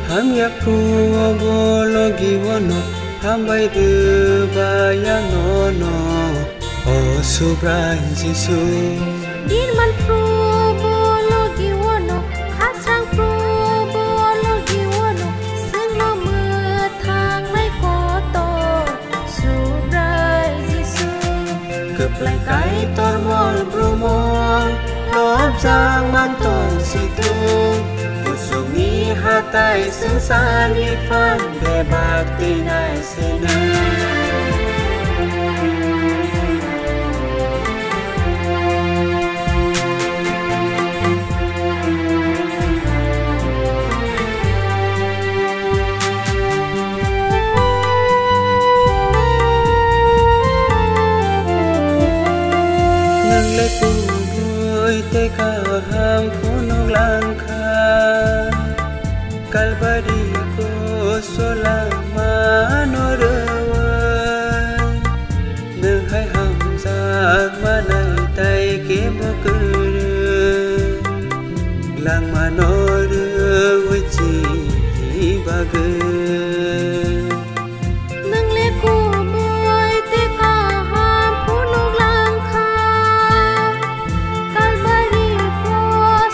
Ham yak pru lo giwono ham bay từ baya no no o subrai jisu din man pru lo giwono khasang pru lo giwono sing lo mưa thang lấy có to subrai jisu cướp lại cái tor mol pru mol lốp giang man ton si tu Sumi hatai sensani fan de bhakti nai sena Nang le pu boy te ka ham phun lang kha Kalbari ko solama norawan Nang hai ham zak manai tay ke bakır Lang manor wichi bagır nang le ko boy te ka ham phun lang kha kalbari ko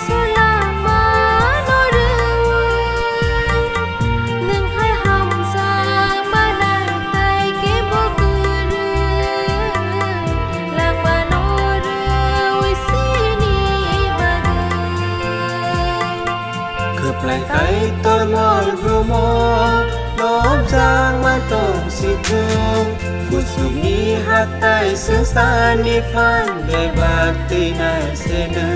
solama lại cái tôi mol promo lốp giang man tông si thương phút sum ni hát tay sướng xa ni phan để bạc tây này sẽ nơ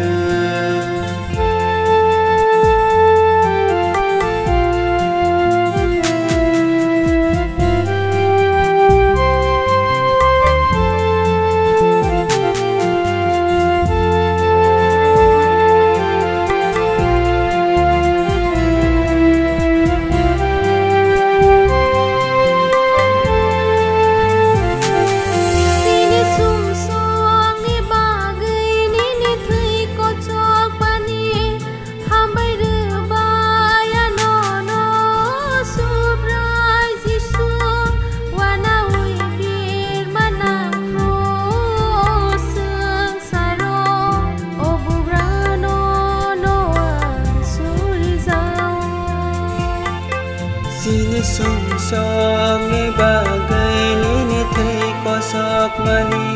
Sini sung song ni bagai ni thei ko sok mani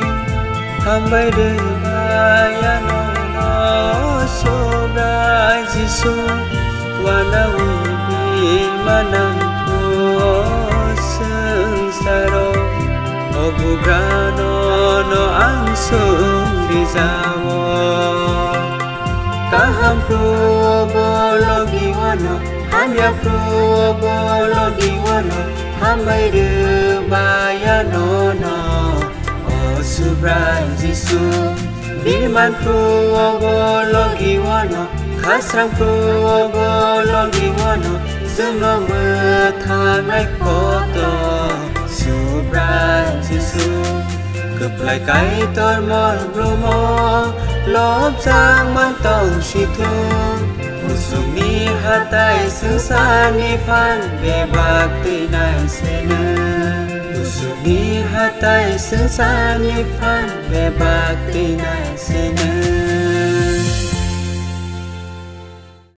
hambai de baya no no sobrai jisu wana wi manam ko sang saro obu grano no ansung dizawo kaham pro bologi wano ham ya pro bologi wano ham bay de baya no no o subrai jisu bilman pro bologi wano khasrang pro bologi wano semlo mưa thang nay có to subrai jisu cướp lại cái tôi mol promo lốp giang man tông si thương Sumi hatai sướng xa ni phan về bạc tây này sẽ nơ Sumi hatai sướng xa ni phan về bạc tây này sẽ nơ